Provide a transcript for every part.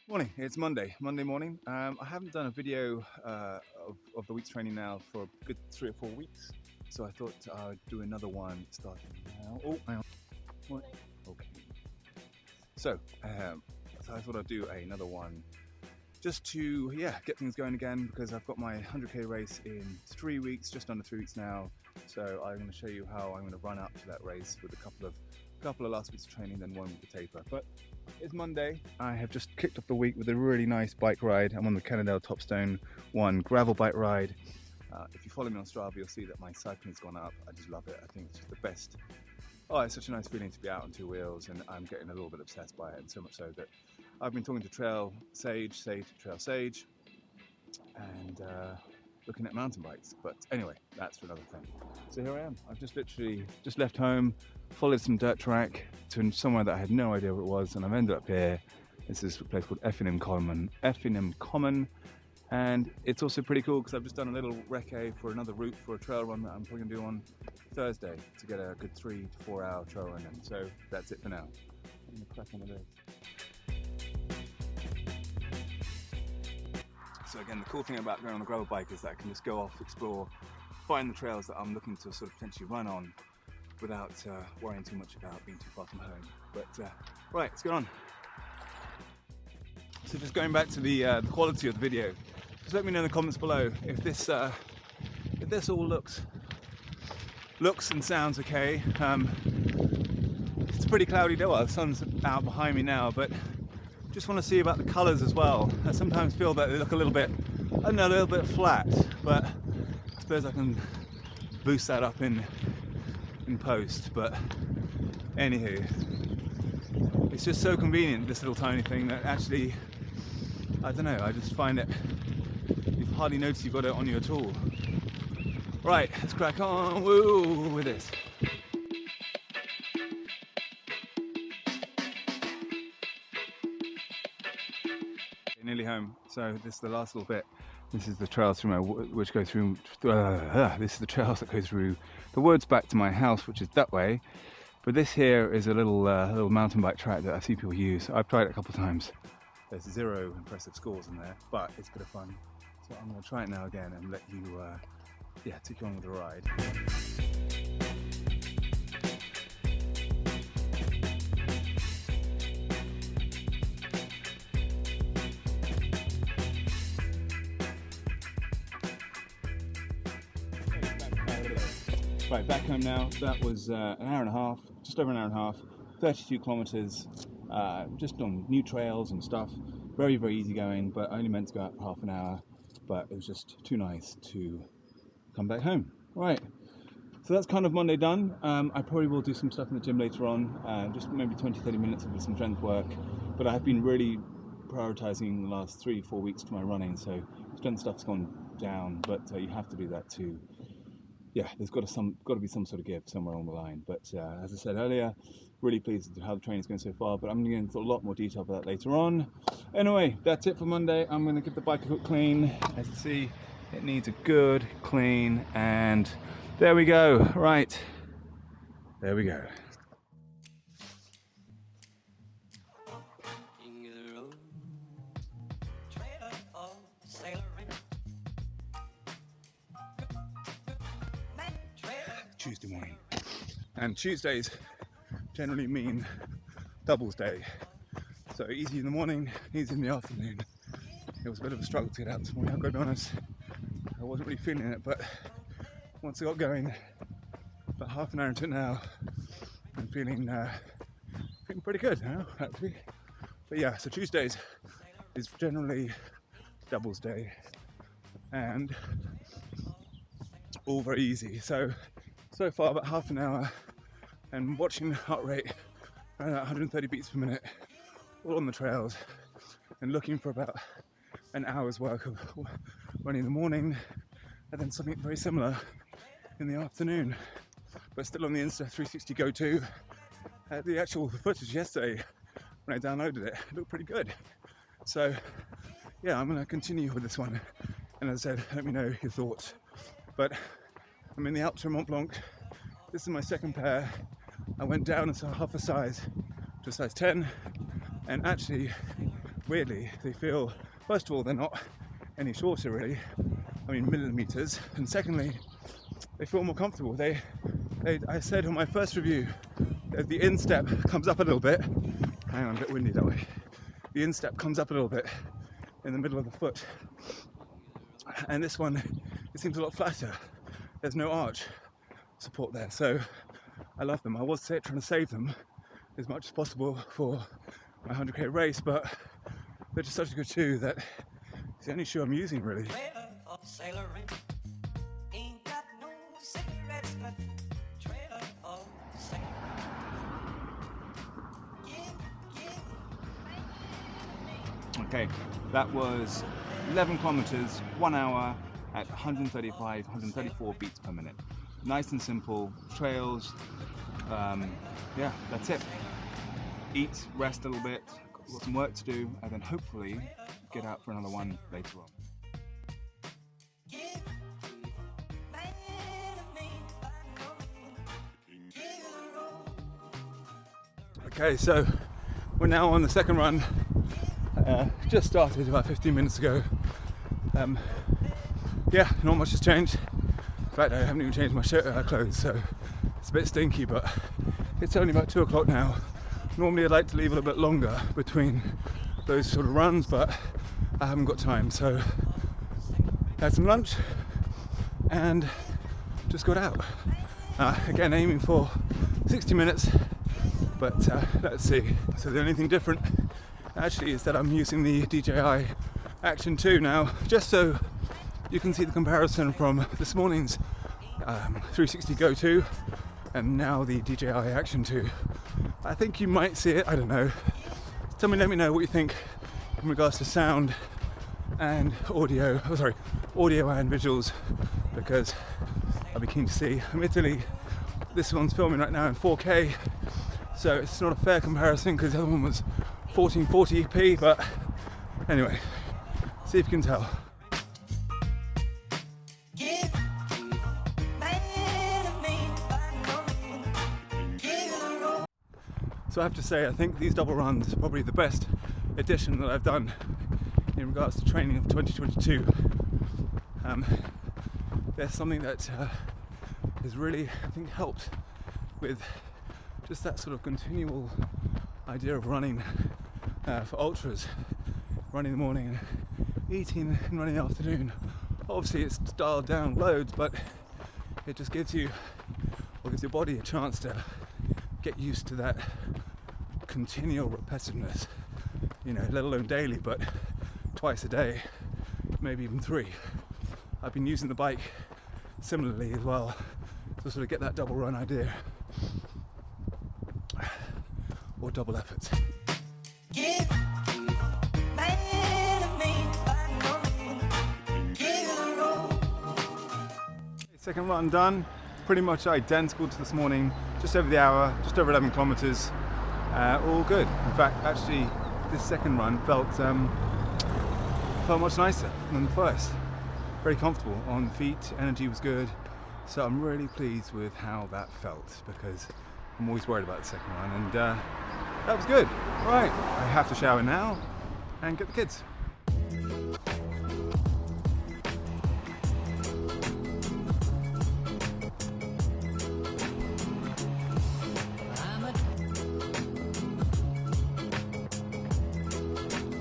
Morning, it's Monday morning. I haven't done a video of the week's training now for a good 3 or 4 weeks, so I thought I'd do another one starting now. Oh, hang on. What? Okay. So I thought I'd do another one just to get things going again, because I've got my 100k race in 3 weeks, just under 3 weeks now. So I'm going to show you how I'm going to run up to that race with a couple of last week's training, then one with the taper. But it's Monday. I have just kicked off the week with a really nice bike ride. I'm on the Cannondale Topstone 1 gravel bike ride. If you follow me on Strava, you'll see that my cycling's gone up. I just love it. I think it's just the best. Oh, it's such a nice feeling to be out on 2 wheels, and I'm getting a little bit obsessed by it, and so much so that I've been talking to Trail Sage, and looking at mountain bikes. But anyway, that's for another thing. So here I am. I've just literally left home, followed some dirt track to somewhere that I had no idea what it was, and I've ended up here. This is a place called Effingham Common, and it's also pretty cool because I've just done a little recce for another route for a trail run that I'm probably going to do on Thursday to get a good 3 to 4 hour trail run in. So that's it for now. I'm going to crack on with this. So again, the cool thing about going on a gravel bike is that I can just go off, explore, find the trails that I'm looking to sort of potentially run on without worrying too much about being too far from home. But right, let's get on. So just going back to the quality of the video, just let me know in the comments below if this all looks and sounds okay. It's a pretty cloudy day. Well, the sun's out behind me now, but just want to see about the colours as well. I sometimes feel that they look a little bit flat, but I suppose I can boost that up in post. But anywho, it's just so convenient, this little tiny thing, that actually, I don't know, I just find it, you hardly notice you've got it on you at all. Right, let's crack on with this. Nearly home. So this is the last little bit. This is the trails through which go through. This is the trails that go through the woods back to my house, which is that way. But this here is a little mountain bike track that I see people use. I've tried it a couple of times. There's 0 impressive scores in there, but it's a bit of fun. So I'm going to try it now again and let you, take you on with the ride. Right, back home now. That was an hour and a half, just over an hour and a half, 32 kilometers, just on new trails and stuff. Very, very easy going, but I only meant to go out for half an hour, but it was just too nice to come back home. Right, so that's kind of Monday done. I probably will do some stuff in the gym later on, just maybe 20-30 minutes of some strength work, but I have been really prioritizing the last 3-4 weeks to my running, so strength stuff's gone down, but you have to do that too. Yeah, there's got to be some sort of give somewhere along the line. But as I said earlier, really pleased with how the training's going so far, but I'm going to get into a lot more detail about that later on. Anyway, that's it for Monday. I'm going to give the bike a good clean. As you see, it needs a good clean, and there we go. Right, there we go. Tuesday morning, and Tuesdays generally mean doubles day, so easy in the morning, easy in the afternoon. It was a bit of a struggle to get out this morning, I've got to be honest. I wasn't really feeling it, but once I got going, about half an hour into it now, I'm feeling pretty good now, actually. But yeah, so Tuesdays is generally doubles day, and all very easy. So far about half an hour, and watching the heart rate around 130 beats per minute, all on the trails, and looking for about an hour's work of running in the morning, and then something very similar in the afternoon, but still on the Insta 360 go-to. The actual footage yesterday, when I downloaded it, it looked pretty good. So yeah, I'm going to continue with this one, and as I said, let me know your thoughts. But I'm in the ALTRA MONT BLANC. This is my second pair. I went down half a size to a size 10, and actually weirdly, they feel, first of all, they're not any shorter really, I mean millimeters, and secondly, they feel more comfortable. I said on my first review that the instep comes up a little bit. Hang on, a bit windy that way. The instep comes up a little bit in the middle of the foot, and this one, it seems a lot flatter. There's no arch support there, so I love them. I was trying to save them as much as possible for my 100k race, but they're just such a good shoe that it's the only shoe I'm using really. Okay, that was 11 kilometers, 1 hour at 135, 134 beats per minute. Nice and simple, trails, yeah, that's it. Eat, rest a little bit, got some work to do, and then hopefully get out for another one later on. Okay, so we're now on the second run. Just started about 15 minutes ago. Yeah, not much has changed. In fact, I haven't even changed my clothes, so it's a bit stinky, but it's only about 2 o'clock now. Normally I'd like to leave a little bit longer between those sort of runs, but I haven't got time, so had some lunch and just got out. Again, aiming for 60 minutes, but let's see. So the only thing different actually is that I'm using the DJI Action 2 now, just so you can see the comparison from this morning's 360 Go 2 and now the DJI Action 2. I think you might see it, I don't know. Let me know what you think in regards to sound and audio, audio and visuals, because I'll be keen to see. Admittedly, this one's filming right now in 4K, so it's not a fair comparison because the other one was 1440p, but anyway, see if you can tell. So I have to say, I think these double runs are probably the best addition that I've done in regards to training of 2022. There's something that has really, I think, helped with just that sort of continual idea of running for ultras, running in the morning, eating and running in the afternoon. Obviously it's dialed down loads, but it just gives you, or gives your body a chance to get used to that continual repetitiveness, you know, let alone daily, but twice a day, maybe even 3. I've been using the bike similarly as well to sort of get that double run idea, or double efforts. Second run done, pretty much identical to this morning, just over the hour, just over 11 kilometers, all good. In fact, actually, this second run felt much nicer than the first. Very comfortable on the feet, energy was good, so I'm really pleased with how that felt, because I'm always worried about the second one, and that was good. Right, I have to shower now and get the kids.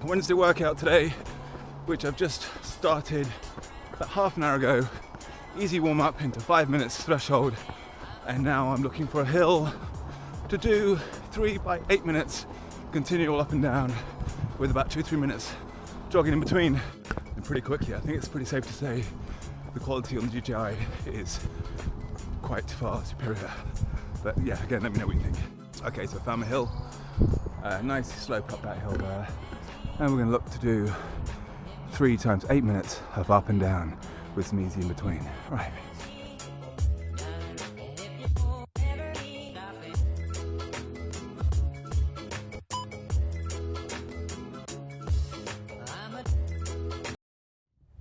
Wednesday workout today, which I've just started about half an hour ago. Easy warm up into 5 minutes threshold, and now I'm looking for a hill to do 3 by 8 minutes, continual up and down with about 2-3 minutes jogging in between, and pretty quickly. I think it's pretty safe to say the quality on the DJI is quite far superior, but yeah, again, let me know what you think. Okay, so I found a hill, nice slope up that hill there, and we're going to look to do 3 times 8 minutes of up and down with some easy in between. Right.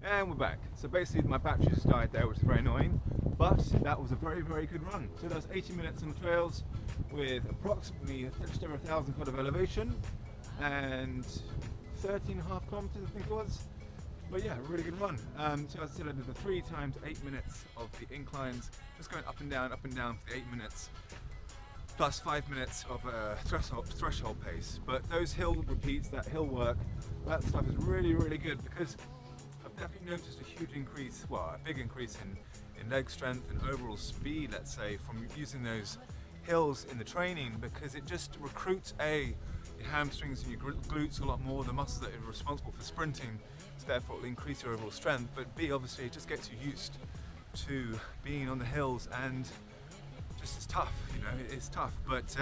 And we're back. So basically my battery just died there, which is very annoying, but that was a very, very good run. So that was 80 minutes on the trails with approximately just over 1,000 foot of elevation and 13.5 kilometers, I think it was. But yeah, really good run. So as I said, I did the 3 times 8 minutes of the inclines, just going up and down for the 8 minutes, plus 5 minutes of a threshold pace. But those hill repeats, that hill work, that stuff is really, really good, because I've definitely noticed a huge increase, well, a big increase in leg strength and overall speed, let's say, from using those hills in the training, because it just recruits your hamstrings and your glutes a lot more, the muscles that are responsible for sprinting, so therefore it'll increase your overall strength. But B, obviously, it just gets you used to being on the hills, and just it's tough, you know, it's tough. But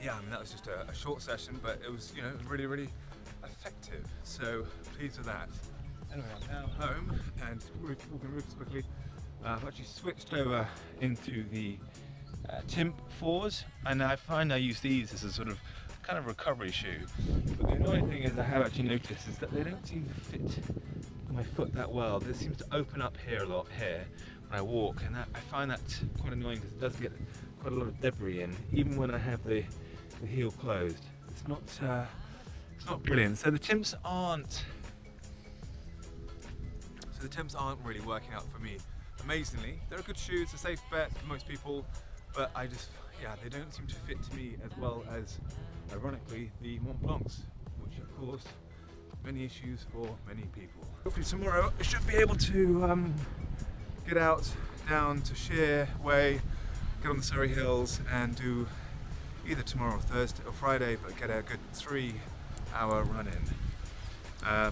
yeah, I mean, that was just a short session, but it was, you know, really, really effective. So pleased with that. Anyway, I'm now home, and we're going to move quickly. I've actually switched over into the Timp 4s, and I find I use these as a sort of kind of recovery shoe. But the annoying thing is, I have actually noticed, is that they don't seem to fit my foot that well. It seems to open up here a lot here when I walk, and I find that quite annoying, because it does get quite a lot of debris in, even when I have the heel closed. It's not brilliant. So the Timps aren't really working out for me. Amazingly, they're a good shoe, it's a safe bet for most people, but yeah, they don't seem to fit to me as well as, ironically, the Mont Blancs, which of course, many issues for many people. Hopefully tomorrow I should be able to get out down to Sheer Way, get on the Surrey Hills, and do either tomorrow or Thursday or Friday, but get a good 3-hour run in.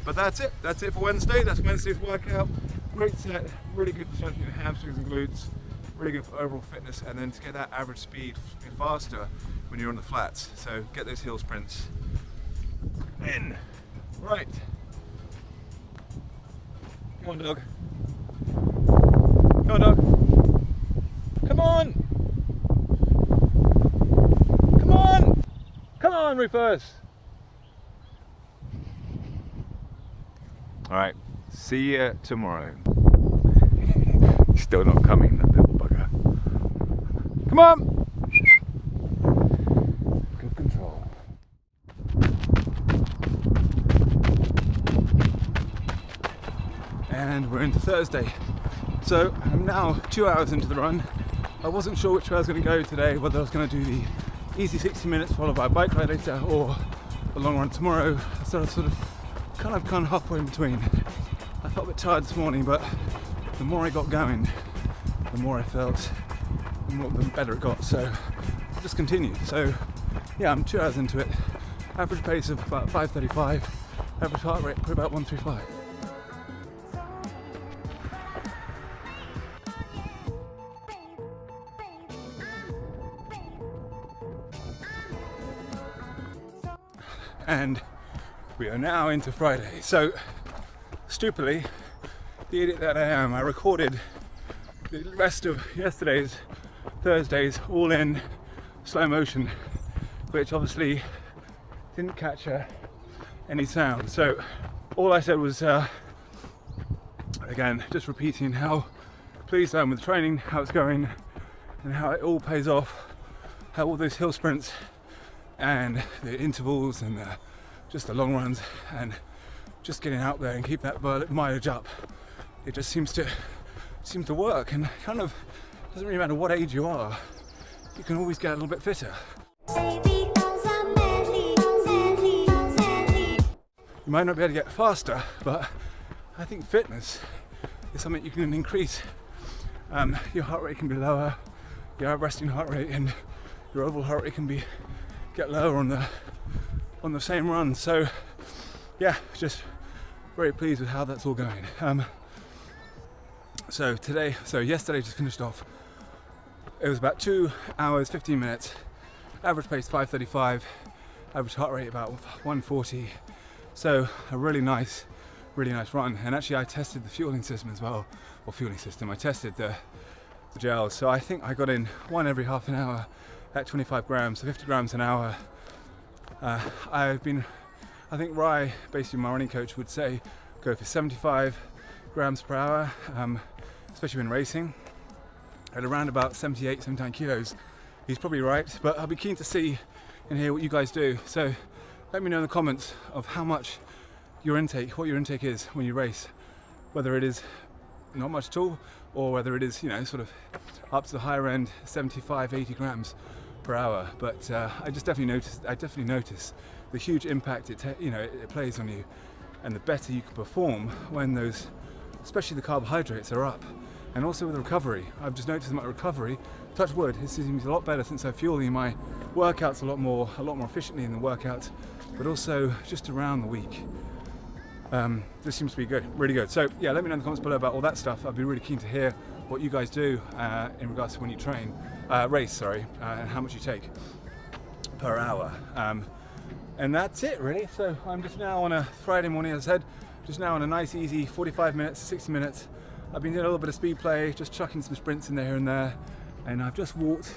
But that's it for Wednesday. That's Wednesday's workout. Great set, really good for strengthening the hamstrings and glutes, really good for overall fitness, and then to get that average speed faster when you're on the flats. So get those hill sprints in. Right. Come on, dog. Come on, dog. Come on. Come on. Come on, Rufus. All right. See you tomorrow. Still not coming, that little bugger. Come on! Good control. And we're into Thursday. So I'm now 2 hours into the run. I wasn't sure which way I was going to go today, whether I was going to do the easy 60 minutes followed by a bike ride later, or a long run tomorrow. So I was sort of kind of halfway in between. I felt a bit tired this morning, but the more I got going, the more I felt, the better it got. So I just continued. So yeah, I'm 2 hours into it. Average pace of about 5:35. Average heart rate probably about 135. And we are now into Friday. So stupidly, the idiot that I am, I recorded the rest of yesterday's, Thursday's, all in slow motion, which obviously didn't capture any sound. So all I said was, again, just repeating how pleased I am with the training, how it's going, and how it all pays off, how all those hill sprints and the intervals and just the long runs and just getting out there and keep that mileage up, it just seems to work. And kind of doesn't really matter what age you are, you can always get a little bit fitter. You might not be able to get faster, but I think fitness is something you can increase. Your heart rate can be lower, your resting heart rate and your overall heart rate can get lower on the same run. So yeah, just very pleased with how that's all going. So yesterday just finished off. It was about 2 hours 15 minutes, average pace 5:35, average heart rate about 140. So a really nice run. And actually I tested the fueling system as well, I tested the gels. So I think I got in one every half an hour at 25 grams, so 50 grams an hour. I think Rye, basically my running coach, would say go for 75 grams per hour, especially when racing, at around about 78, 79 kilos. He's probably right, but I'll be keen to see and hear what you guys do. So let me know in the comments of how much your intake, what your intake is when you race, whether it is not much at all, or whether it is, you know, sort of up to the higher end, 75, 80 grams per hour. But I definitely notice the huge impact it plays on you, and the better you can perform when those, especially the carbohydrates, are up. And also with the recovery, I've just noticed my recovery, touch wood, it seems a lot better since I'm fueling my workouts a lot more efficiently in the workouts, but also just around the week. This seems to be good, really good. So yeah, let me know in the comments below about all that stuff. I'd be really keen to hear what you guys do in regards to when you race, and how much you take per hour. And that's it really. So I'm just now on a Friday morning, as I said, just now on a nice easy 45 minutes, 60 minutes. I've been doing a little bit of speed play, just chucking some sprints in there and there, and I've just walked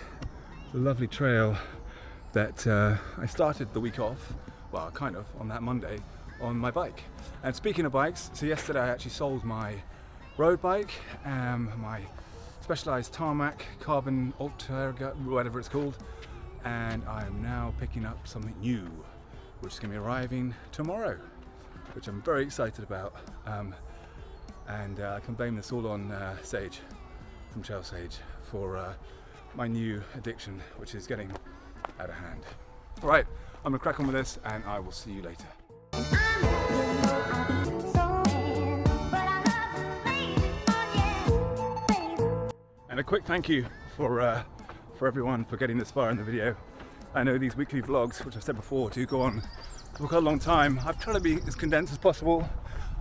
the lovely trail that I started the week off, well, kind of, on that Monday, on my bike. And speaking of bikes, so yesterday I actually sold my road bike, my Specialized tarmac, carbon ALTRA, whatever it's called, and I am now picking up something new, which is going to be arriving tomorrow, which I'm very excited about. And I can blame this all on Sage from Trail Sage for my new addiction, which is getting out of hand. All right, I'm gonna crack on with this, and I will see you later. And a quick thank you for everyone for getting this far in the video. I know these weekly vlogs, which I've said before, do go on for quite a long time. I've tried to be as condensed as possible.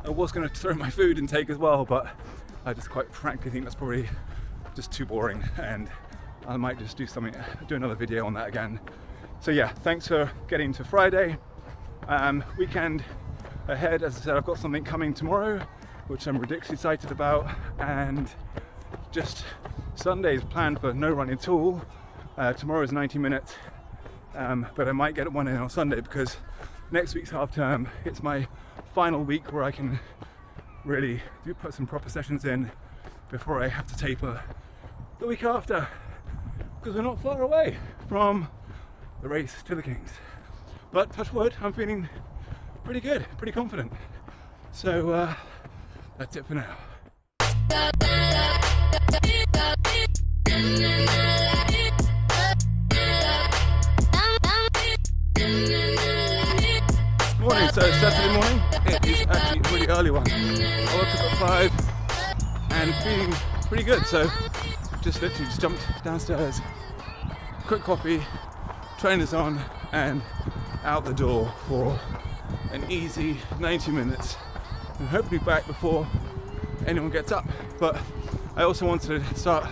I was going to throw my food intake as well, but I just quite frankly think that's probably just too boring, and I might just do another video on that again. So yeah, thanks for getting to Friday. Weekend ahead, as I said, I've got something coming tomorrow, which I'm ridiculously excited about, and just Sunday's planned for no running at all. Tomorrow is 90 minutes, but I might get one in on Sunday because next week's half term. It's my final week where I can really put some proper sessions in before I have to taper the week after, because we're not far away from the race to the Kings. But touch wood, I'm feeling pretty good, pretty confident. So that's it for now. Morning, so it's Saturday morning. It is actually a really early one. I woke up at 5 and feeling pretty good, so just literally jumped downstairs, quick coffee, trainers on, and out the door for an easy 90 minutes, and hopefully back before anyone gets up. But I also want to start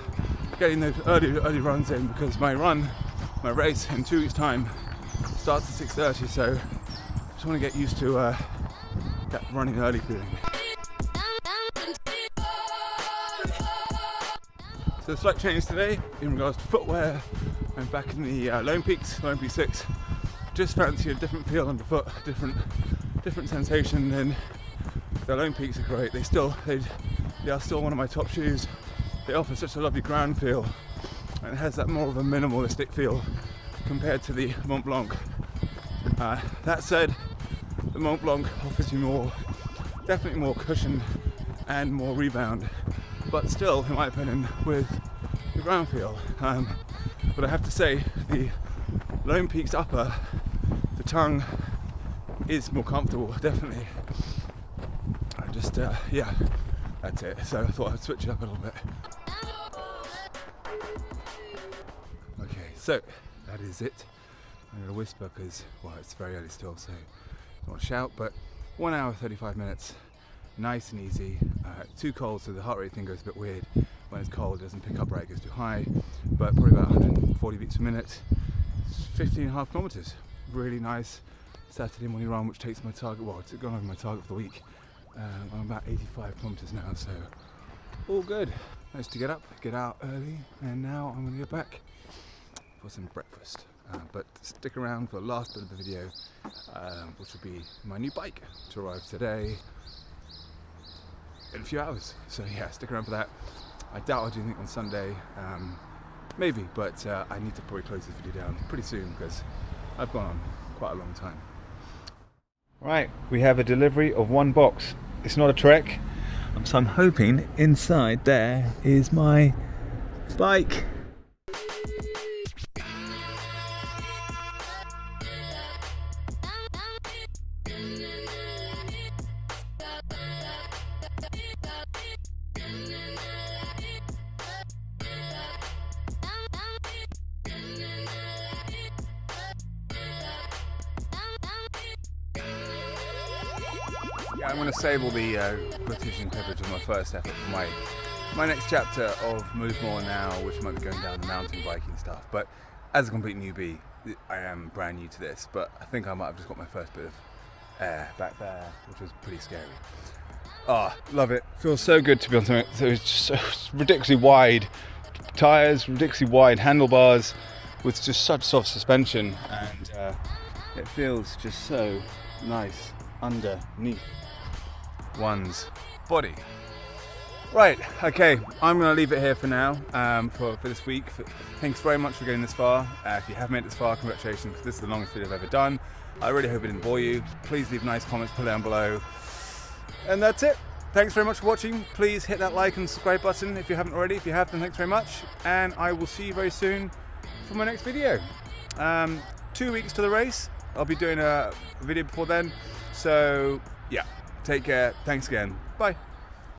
getting those early runs in, because my race in 2 weeks' time starts at 6:30, so just want to get used to that running early feeling. So a slight change today in regards to footwear. I'm back in the Lone Peaks 6. Just fancy a different feel underfoot, different sensation. And the Lone Peaks are great. They are still one of my top shoes. They offer such a lovely ground feel, and it has that more of a minimalistic feel compared to the Mont Blanc. That said, the Mont Blanc offers you definitely more cushion and more rebound, but still, in my opinion, with the ground feel. But I have to say, the Lone Peaks upper, the tongue is more comfortable, definitely. I just, yeah, that's it. So I thought I'd switch it up a little bit. Okay, so that is it. I'm going to whisper because, well, it's very early still, so I don't want to shout, but 1 hour, 35 minutes, nice and easy. Too cold, so the heart rate thing goes a bit weird. When it's cold, it doesn't pick up right, it goes too high, but probably about 140 beats per minute. 15.5 kilometers. Really nice Saturday morning run, which takes my target, well, it's gone over my target for the week. I'm about 85 kilometers now, so all good. Nice to get up, get out early, and now I'm going to get back for some breakfast. But stick around for the last bit of the video, which will be my new bike to arrive today in a few hours. So yeah, stick around for that. I doubt I'll do anything on Sunday, maybe, but I need to probably close this video down pretty soon because I've gone on quite a long time. Right, we have a delivery of one box. It's not a trek, so I'm hoping inside there is my bike. Yeah, I'm going to save all the footage and coverage of my first effort for my next chapter of Move More Now, which might be going down the mountain biking stuff. But as a complete newbie, I am brand new to this, but I think I might have just got my first bit of air back there, which was pretty scary. Ah, love it. Feels so good to be on something. So it's just so ridiculously wide tyres, ridiculously wide handlebars, with just such soft suspension, and it feels just so nice underneath one's body. Right, okay, I'm going to leave it here for now, for this week. Thanks very much for getting this far. If you have made it this far, congratulations, because this is the longest video I've ever done. I really hope it didn't bore you. Please leave nice comments, put it down below. And that's it. Thanks very much for watching. Please hit that like and subscribe button if you haven't already. If you have, then thanks very much. And I will see you very soon for my next video. 2 weeks to the race. I'll be doing a video before then. So yeah, take care. Thanks again. Bye.